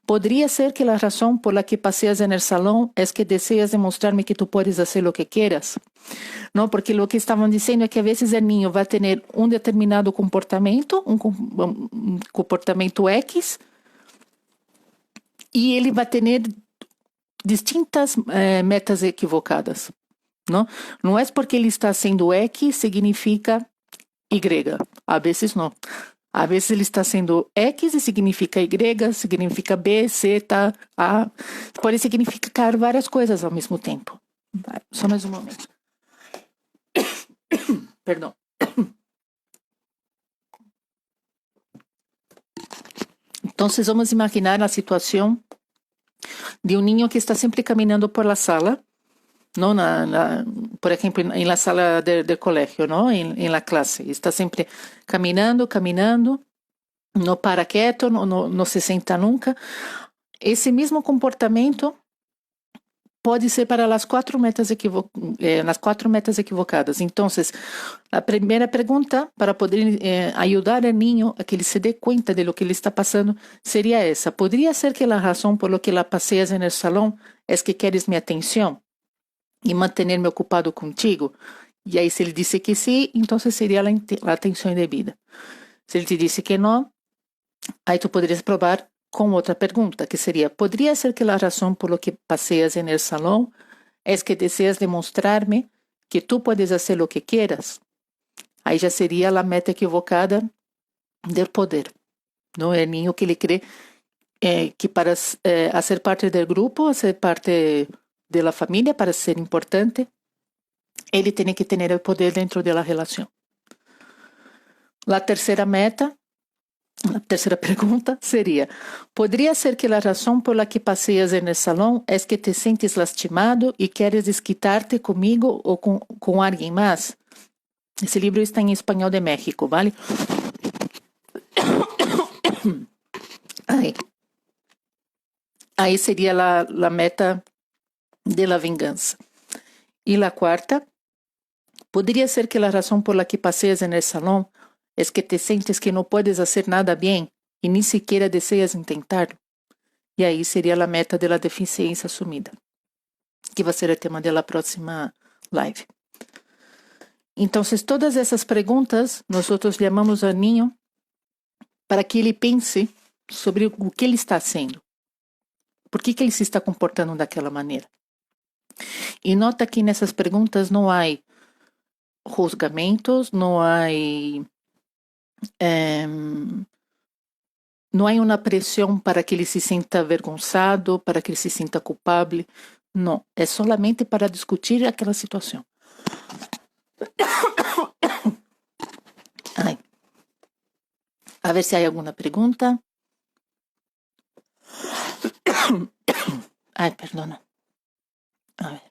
poderia ser que a razão por la que paseas en el salão es que deseas demonstrarme que tu puedes hacer lo que quieras? Não, porque o que estavam dizendo é que a vezes o niño vai ter um determinado comportamento, um comportamento X, e ele vai ter distintas metas equivocadas, não? Não é porque ele está sendo X significa Y. A vezes não. A vezes ele está sendo X e significa Y, significa B, C, A. Pode significar várias coisas ao mesmo tempo. Só mais um momento. Perdão. Então, vamos imaginar a situação de um niño que está sempre caminhando por la sala, não por exemplo, em la sala de colegio, não, em la classe, está sempre caminhando, não para quieto, não se senta nunca. Esse mesmo comportamento pode ser para as quatro metas equivocadas. Então, a primeira pergunta para poder ajudar o niño a que ele se dê conta de lo que ele está passando seria essa: poderia ser que a razão por lo que la paseas en el salão é que queres minha atenção e manter-me ocupado contigo? E aí, se ele disse que sim, então seria a atenção indevida. Se ele te disse que não, aí tu poderias provar com outra pergunta, que seria: poderia ser que a razão por lo que paseas en el salão é que deseas demonstrar-me que tu puedes fazer o que quieras? Aí já seria a meta equivocada do poder. Não é niño que ele crê que para ser parte do grupo, ser parte da família, para ser importante, ele tem que ter o poder dentro da relação. A terceira meta, a terceira pergunta seria: poderia ser que a razão por la que passeas en el salão é que te sentes lastimado e queres desquitar-te comigo ou com alguém mais? Esse livro está em espanhol de México, ¿vale? Aí seria a meta de la vingança. E a quarta, Podría ser que la razón por la que paseas en el salón es que te sientes que no puedes hacer nada bien y ni siquiera deseas intentarlo. Y ahí sería la meta de la deficiencia asumida, que va a ser el tema de la próxima live. Entonces, todas esas preguntas nosotros llamamos al niño para que ele pense sobre o que ele está haciendo. Por que ele se está comportando daquela maneira? E nota que nessas perguntas não há juzgamentos, não há não há uma pressão para que ele se sinta avergonzado, para que ele se sinta culpável. Não, é solamente para discutir aquela situação. Ai. A ver se há alguma pergunta. Ai, perdona. A ver.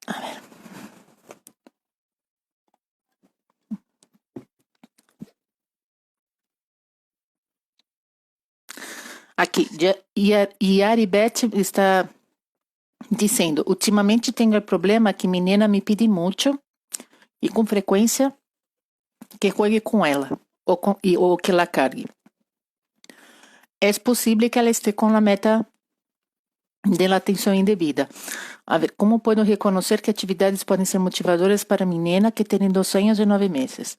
A ver. Aqui, Yaribeth está dizendo: ultimamente tenho o problema que menina me pede muito e com frequência que juegue com ela ou que la cargue. É possível que ela esteja com a meta de la atenção indevida. A ver, como posso reconhecer que atividades podem ser motivadoras para a menina que tem 2 anos e 9 meses?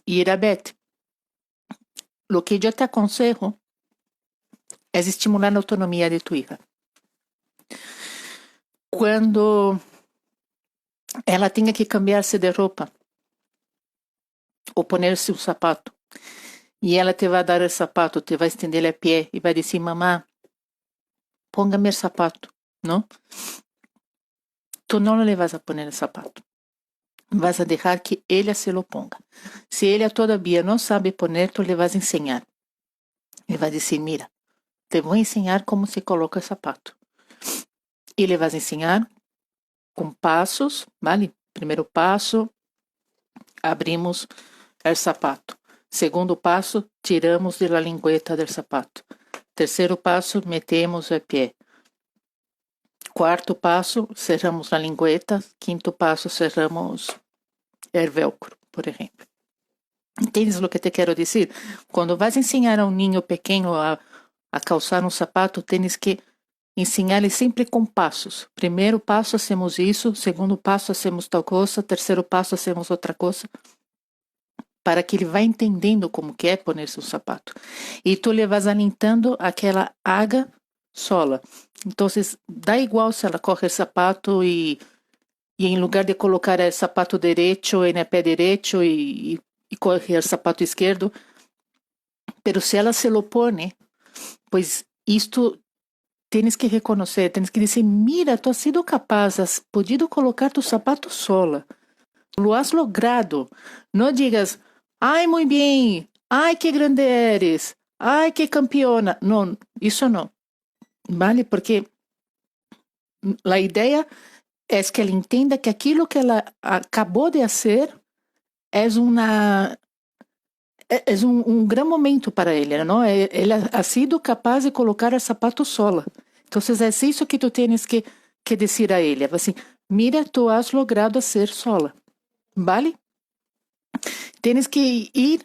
Yaribeth, lo que eu te aconselho é estimular a autonomia de tu hija. Quando ela tenha que cambiar-se de roupa ou poner-se um sapato e ela te vai dar o sapato, te vai estender a pé e vai dizer: mamá, póngame o sapato, não? Tu não le vas a poner o sapato. Vas a deixar que ela se lo ponga. Se ela todavia não sabe poner, tu le vas a ensinar. Ele vai dizer: mira, te vou ensinar como se coloca o sapato. E le vas a ensinar com passos, vale? Primeiro passo, abrimos o sapato. Segundo passo, tiramos de la lingueta do sapato. Terceiro passo, metemos o pé. Quarto passo, cerramos a lingueta. Quinto passo, cerramos o velcro, por exemplo. Entendes o que te quero dizer? Quando vas ensinar a um niño pequeno a calçar um sapato, tens que ensinar-lhe sempre com passos. Primeiro passo, hacemos isso. Segundo passo, hacemos tal coisa. Terceiro passo, hacemos outra coisa. Para que ele vá entendendo como que é poner-se um sapato. E tu le vas alentando a que ela haga sola. Então, dá igual se ela corre o sapato e em lugar de colocar o sapato direito no pé direito e corre o sapato esquerdo, pero se ela se lo pone, pois isto tens que reconhecer, tens que dizer: mira, tu has sido capaz, has podido colocar tu sapato sola, lo has logrado. Não digas: ai, muito bem, ai, que grande eres, ai, que campeona. Não, isso não. Vale? Porque a ideia é que ela entenda que aquilo que ela acabou de fazer é um grande momento para ela, não? Ela ha sido capaz de colocar o sapato sola. Então, é isso que tu tens que dizer a ele. Assim: mira, tu has logrado ser sola. Vale? Tens que ir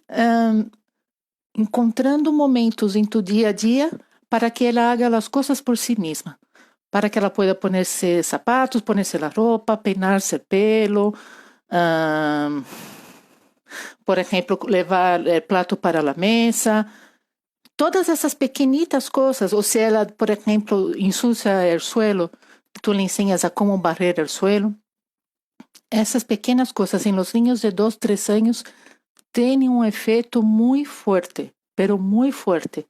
encontrando momentos em tu dia a dia para que ela haga as coisas por si mesma. Para que ela pueda ponerse sapatos, ponerse la ropa, peinarse el pelo, por ejemplo, levar el plato para la mesa. Todas essas pequenitas coisas. Ou se ela, por exemplo, ensucia o suelo, tu le enseñas a como barrer o suelo. Essas pequenas coisas em los niños de 2, 3 anos têm um efeito muito forte, pero muito forte,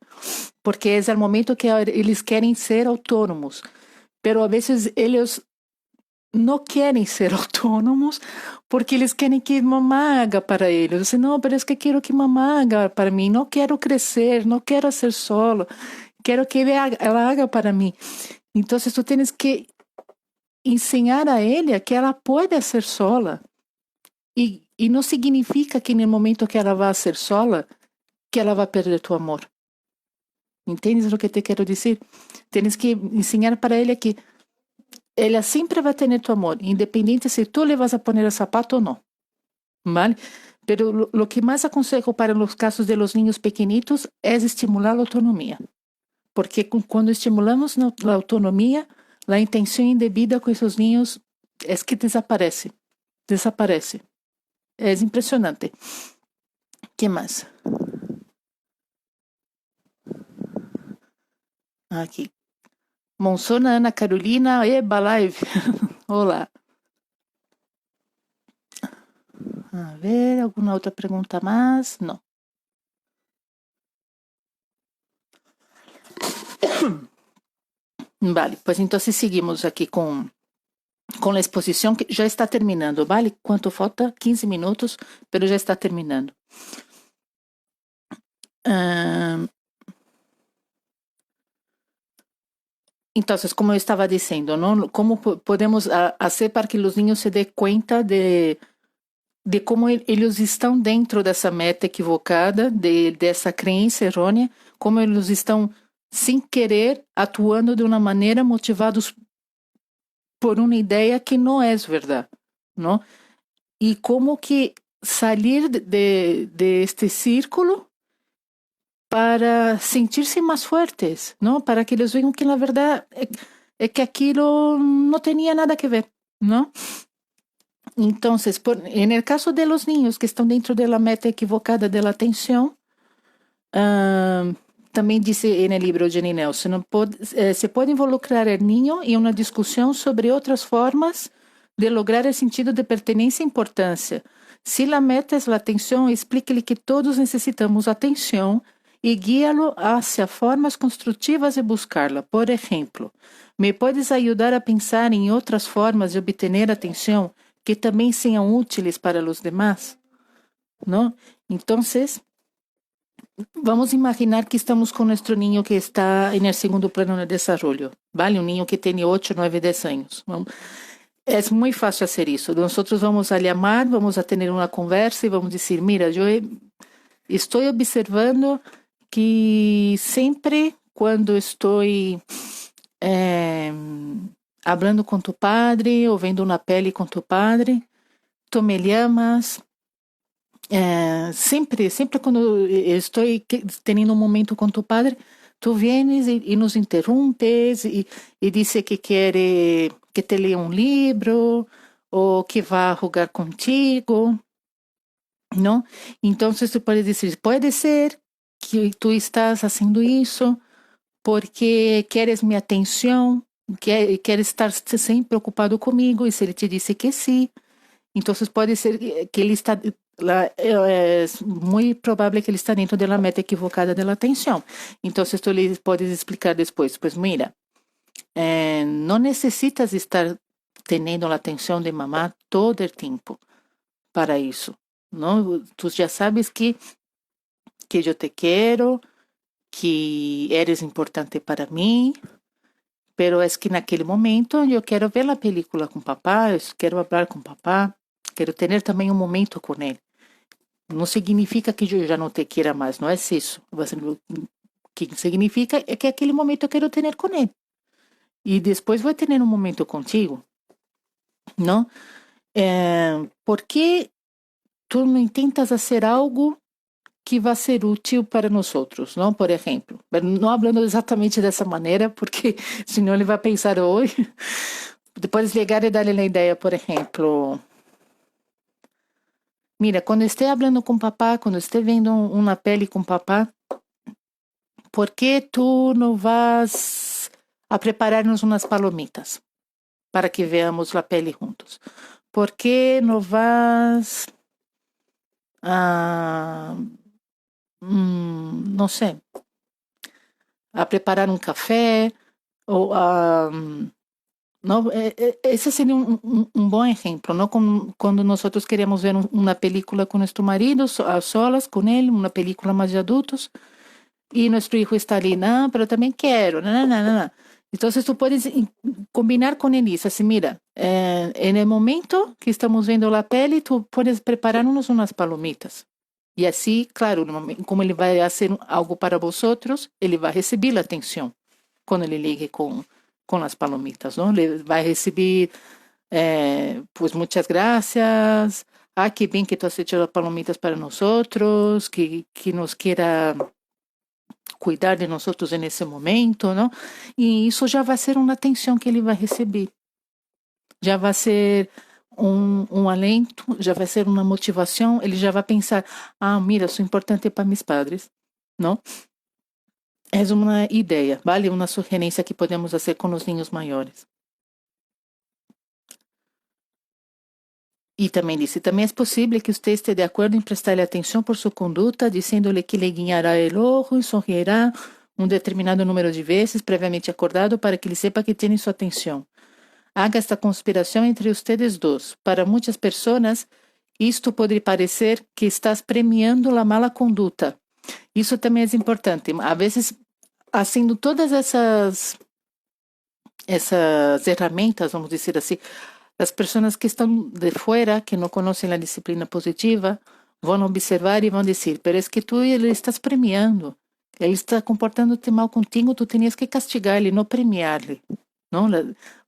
porque é o momento que eles querem ser autônomos, pero a vezes eles não querem ser autônomos porque eles querem que mamá haga para eles. Dizem: não, pero es que quero que mamá haga para mim, não quero crescer, não quero ser solo, quero que ela haga para mim. Então, tu tens que ensinar a ela que ela pode ser sola. E não significa que no momento que ela vai ser sola, que ela vai perder tu amor. ¿Entiendes lo que te quiero decir? Tienes que enseñar para ella que ella siempre va a tener tu amor, independiente si tú le vas a poner el zapato o no, ¿vale? Pero lo que más aconsejo para los casos de los niños pequeñitos es estimular la autonomía, porque cuando estimulamos la autonomía, la intención indebida con esos niños es que desaparece, desaparece. Es impresionante. ¿Qué más? Aqui. Monsona Ana Carolina, eba live. Olá. A ver, alguma outra pergunta mais? Não. Vale, pues entonces seguimos aqui com a exposição que já está terminando, vale? Quanto falta? 15 minutos, pero já está terminando. Entonces, como eu estava dizendo, ¿no? Como podemos fazer para que os niños se dê conta de como eles estão dentro dessa meta equivocada, dessa crença errônea, como eles estão, sem querer, atuando de uma maneira motivados por uma ideia que não é verdade, não? E como que sair de este círculo para sentir-se mais fortes, não? Para que eles vejam que na verdade é que aquilo não tinha nada a ver, não? Entonces, en el caso de los niños que están dentro de la meta equivocada de la atención, también dice en el libro Jenny Nelson, se puede involucrar el niño en una discusión sobre otras formas de lograr el sentido de pertenencia e importancia. Si la meta es la atención, explíquele que todos necesitamos atención y guíalo hacia formas constructivas de buscarla. Por ejemplo, ¿me puedes ayudar a pensar en otras formas de obtener atención que também sejam úteis para os demás, não? Então, vamos imaginar que estamos com nosso niño que está no segundo plano de desenvolvimento, ¿vale? Niño que tem 8, 9, 10 anos. É muito fácil fazer isso. Nós vamos a chamar, vamos a ter uma conversa e vamos dizer, mira, eu estou observando que sempre quando estou hablando con tu padre o vendo una peli con tu padre, tú me llamas. Sempre quando estou tendo um momento com tu padre, tu vienes e nos interrompes e dice que quer que te leia um livro ou que vá jogar contigo, não? Então, tu pode dizer, pode ser que tu estás fazendo isso porque queres minha atenção, quer estar sempre preocupado comigo, e se ele te disse que sim, então pode ser que ele está, é muito provável que ele está dentro da meta equivocada da atenção. Então tu lhe podes explicar depois, pues mira, não necessitas estar tendo a atenção de mamá todo o tempo para isso, não? Tu já sabes que eu te quero, que eres importante para mim, pero es que naquele momento eu quero ver a película com papá, eu quero falar com papá, quero ter também um momento com ele. Não significa que eu já não te queira mais, não é isso. O que significa é que aquele momento eu quero ter com ele. E depois vou ter um momento contigo, não? Por que tu não intentas fazer algo que vai ser útil para nós outros, não? Por exemplo, não falando exatamente dessa maneira, porque senão ele vai pensar hoje. Depois ligar e dar-lhe a ideia, por exemplo, mira, quando esteja falando com papá, quando esteja vendo uma peli com papá, por que tu não vas a preparar-nos umas palomitas para que veamos a peli juntos? Por que não vas não sei, a preparar um café ou não, esse seria um bom exemplo, não? Como quando nós queremos ver uma película com nosso marido, a solas com ele, uma película mais de adultos, e nosso filho está ali, não, mas também quero, não. Então, tu podes combinar com ele isso, assim, mira, no momento que estamos vendo a peli, tu podes preparar-nos umas palomitas. E assim, claro, como ele vai fazer algo para vosotros, ele vai receber a atenção quando ele ligue com as palomitas, não? Ele vai receber, pues, muitas graças, que bem que tu has hecho as palomitas para nós, que nos queira cuidar de nós nesse momento, não? E isso já vai ser uma atenção que ele vai receber. Já vai ser um alento, já vai ser uma motivação, ele já vai pensar, mira, sou importante para meus padres, não? É uma ideia, vale? Uma sugerência que podemos fazer com os ninhos maiores. E também disse, também é possível que você esteja de acordo em prestar-lhe atenção por sua conduta, dizendo-lhe que lhe guiará o olho e sorrirá um determinado número de vezes previamente acordado para que ele sepa que tem sua atenção. Haga esta conspiração entre ustedes dois. Para muitas pessoas, isto pode parecer que estás premiando a mala conduta. Isso também é importante. A vezes, fazendo todas essas ferramentas, vamos dizer assim, as pessoas que estão de fora, que não conhecem a disciplina positiva, vão observar e vão dizer, pero es que tu ele estás premiando. Ele está comportando-te mal contigo, tu tenias que castigar ele, não premiar-lhe. Não?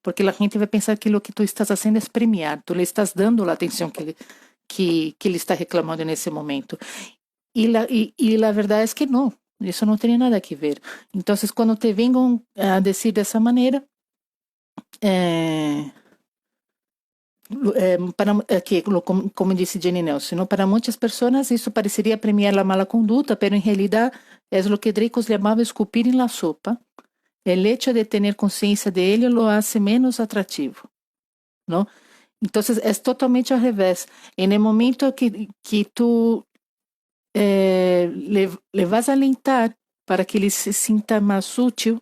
Porque a gente vai pensar que o que tu estás fazendo é premiar, tu lhe estás dando a atenção que ele está reclamando nesse momento. E a verdade é que não, isso não tem nada a ver. Então, quando te venham a dizer dessa maneira, como disse Jenny Nelson, para muitas pessoas isso pareceria premiar a mala conduta, mas em realidade é o que Dreykus chamava escupir em la sopa. El hecho de tener conciencia de ello lo hace menos atractivo, ¿no? Entonces es totalmente al revés. En el momento que tú le vas a alentar para que ele se sinta más útil,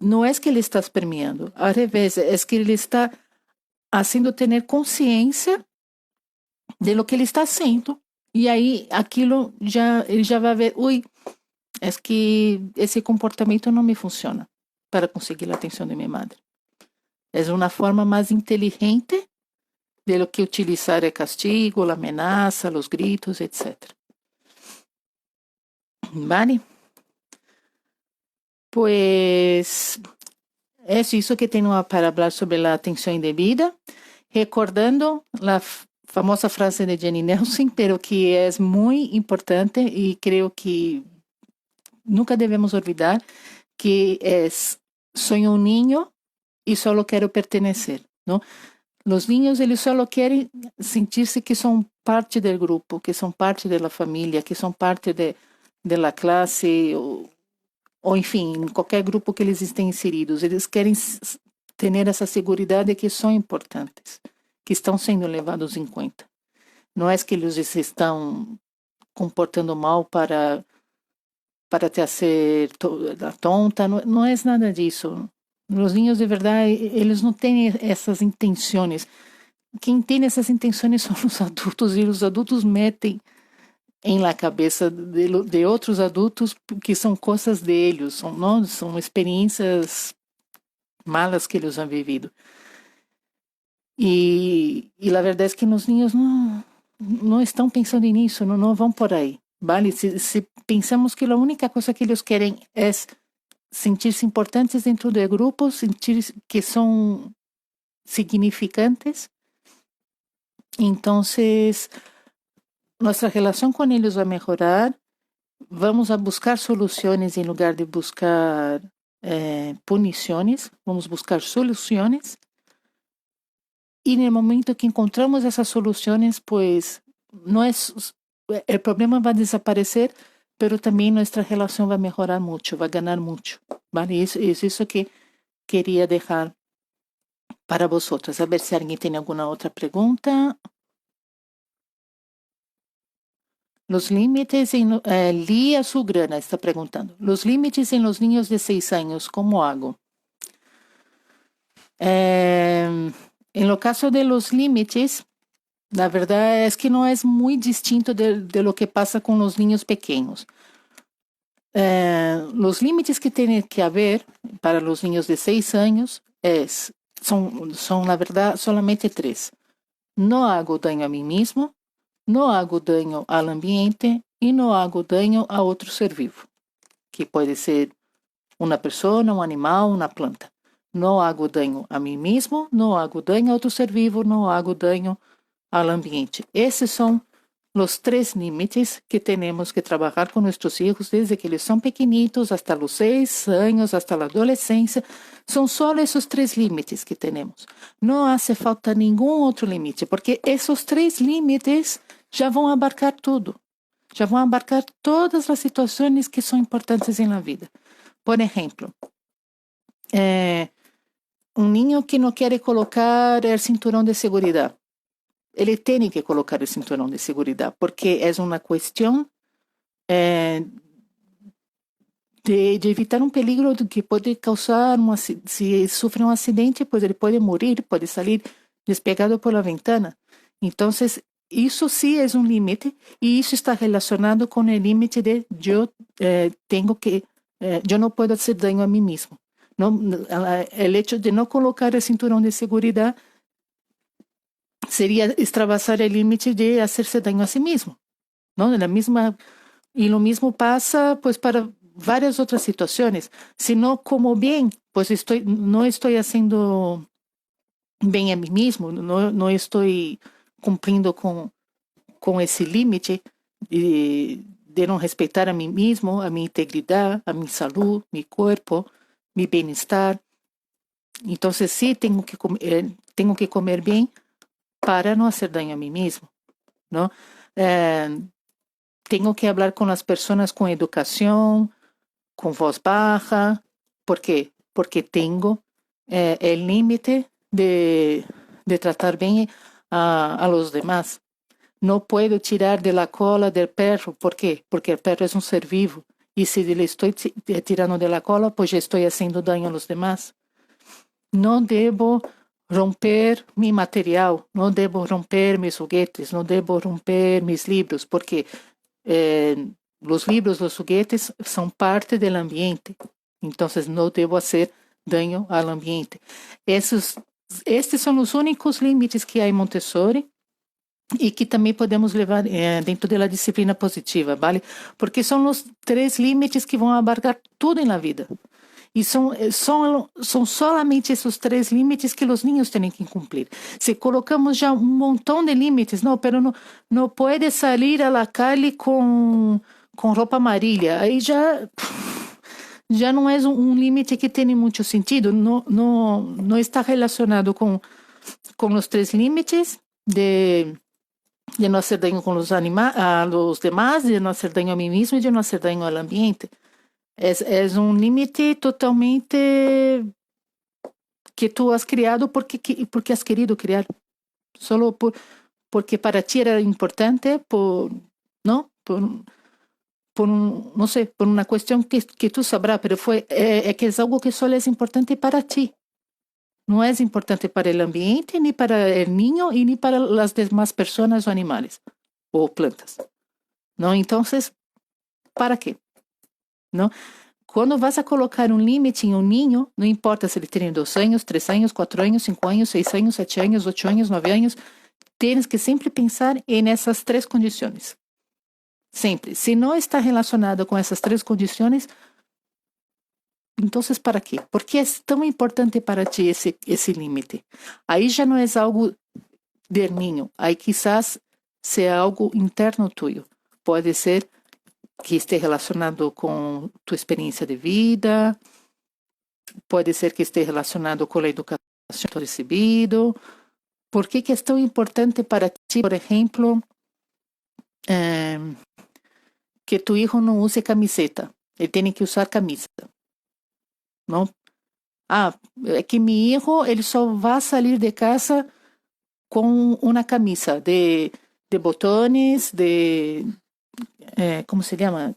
no es que le estás premiando, al revés, es que ele está haciendo tener conciencia de lo que ele está haciendo. E aí aquilo ele já vai ver, é que esse comportamento não me funciona para conseguir a atenção de minha madre. É uma forma mais inteligente de lo que utilizar el castigo, la amenaza, los gritos, etc. ¿Vale? Pues es isso que tenho para falar sobre a atenção indevida, recordando a famosa frase de Jenny Nelson, pero que é muito importante e creio que nunca devemos olvidar, que soy un niño y solo quiero pertenecer, ¿no? Los niños, eles solo querem sentir-se que são parte del grupo, que são parte de la familia, que são parte de la classe, ou enfim, em qualquer grupo que eles estén inseridos. Eles querem ter essa segurança de que são importantes, que estão sendo levados em conta. Não é que eles estão comportando mal para te hacer tonta, não é nada disso. Os ninhos de verdade, eles não têm essas intenções. Quem tem essas intenções são os adultos, e os adultos metem em la cabeça de outros adultos que são coisas deles, são experiências malas que eles han vivido. E a verdade é que os ninhos não estão pensando nisso, não vão por aí. Vale? Se pensamos que a única coisa que eles querem é sentir-se importantes dentro do grupo, sentir que são significantes, então nossa relação com eles vai melhorar, vamos a buscar soluções em lugar de buscar punições, vamos buscar soluções, e no momento que encontramos essas soluções, pues não é o problema vai desaparecer, pero também nossa relação vai melhorar muito, vai ganhar muito. Vale? Isso que queria deixar para vosotras. A ver se alguém tem alguma outra pergunta. Los límites Lia Sugrana está perguntando. Los límites en los niños de 6 años, ¿cómo hago? En lo caso de los límites, la verdad es que no es muy distinto de lo que pasa con los niños pequeños. Los límites que tienen que haber para los niños de 6 años son la verdad, solamente 3. No hago daño a mí mismo, não hago daño ao ambiente e não hago daño a outro ser vivo, que pode ser uma pessoa, um animal, uma planta. Não hago daño a mim mesmo, não hago daño a outro ser vivo, não hago daño ao ambiente. Esses são os 3 límites que temos que trabalhar com nossos filhos desde que eles são pequenitos hasta os 6 anos, hasta a adolescência. São só esses 3 límites que temos. Não hace falta nenhum outro limite, porque esses 3 límites já vão abarcar tudo. Já vão abarcar todas as situações que são importantes na vida. Por exemplo, um niño que não quer colocar o cinturão de segurança. Ele tem que colocar o cinturão de segurança, porque é uma questão de evitar um peligro que pode causar, se sofre um acidente, pues ele pode morrer, pode sair despegado por la ventana. Então, isso sim é um limite, e isso está relacionado com o limite de eu não posso fazer dano a mim mesmo. Não, o hecho de não colocar o cinturão de segurança seria extravasar o limite de hacerse daño a si mismo, ¿no? Y lo mismo pasa pues para varias otras situaciones. Si no como bien, pues no estoy haciendo bien a mí mismo, no estoy cumpliendo con ese límite de no respetar a mí mismo, a mi integridad, a mi salud, mi cuerpo, mi bienestar. Entonces sí tengo que comer bien para não fazer daño a mim mesmo, não? Tenho que falar com as pessoas com educação, com voz baixa. ¿Por quê? Porque tenho o límite de tratar bem a los demás. Não posso tirar de la cola del perro. ¿Por quê? Porque o perro é um ser vivo. E se le estou tirando de la cola, pues já estou fazendo daño a los demás. Não devo romper mi material, não devo romper mis juguetes, não devo romper mis libros, porque os livros, os juguetes são parte do ambiente, então não devo fazer daño ao ambiente. Estes são os únicos limites que há em Montessori e que também podemos levar dentro da disciplina positiva, vale? Porque são os 3 limites que vão abarcar tudo na vida. E são solamente esses 3 limites que os niños têm que cumprir. Se colocamos já um montão de limites, não pode sair a la calle com roupa amarilla, aí já não é um limite que tem muito sentido, não está relacionado com os 3 limites de não fazer daño com os demais, de não fazer daño a mim mesmo e de não fazer daño ao ambiente. É um limite totalmente que tu has criado porque has querido criar. Solo porque para ti era importante, não sei, por uma questão que tu sabrás, pero que é algo que só é importante para ti. Não é importante para o ambiente, nem para o niño, e nem para as demais pessoas ou animais, ou plantas. Não? Então, para quê? Não? Quando vas a colocar um limite em um niño, não importa se ele tem 2 anos, 3 anos, 4 anos, 5 anos, 6 anos, 7 anos, 8 anos, 9 anos, tens que sempre pensar nessas 3 condições. Sempre. Se não está relacionado com essas 3 condições, então para quê? Por que é tão importante para ti esse limite? Aí já não é algo do niño, aí quizás seja algo interno tuyo. Pode ser que esteja relacionado com tua experiência de vida, pode ser que esteja relacionado com a educação que tu recebido. Por que é tão importante para ti, por exemplo, que tu hijo não use camiseta? Ele tem que usar camisa, não? É que meu hijo ele só vai sair de casa com uma camisa de botones, ¿cómo se llama?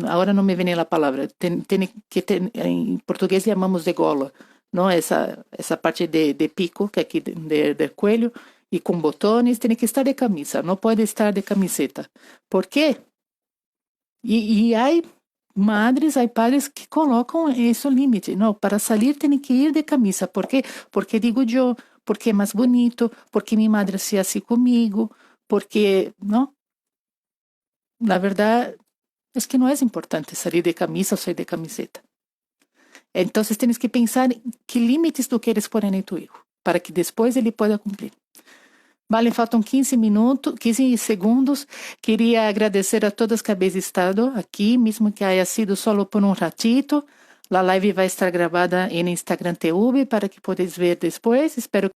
Ahora no me viene la palabra. Tiene que en portugués llamamos de gola, ¿no? Esa parte de pico que aquí del cuello y con botones. Tiene que estar de camisa, no puede estar de camiseta. ¿Por qué? Y hay madres, hay padres que colocam esse limite. Não, para sair tem que ir de camisa. ¿Por quê? Porque digo eu, porque é mais bonito, porque minha madre se assim comigo, porque, ¿no? La verdad es que no es importante salir de camisa o salir de camiseta. Entonces tienes que pensar qué límites tú quieres poner en tu hijo para que después él pueda cumplir. Vale, faltam 15 minutos, 15 segundos. Queria agradecer a todos que habéis estado aqui, mesmo que haya sido solo por um ratito. A live vai estar gravada em Instagram TV para que podáis ver depois. Espero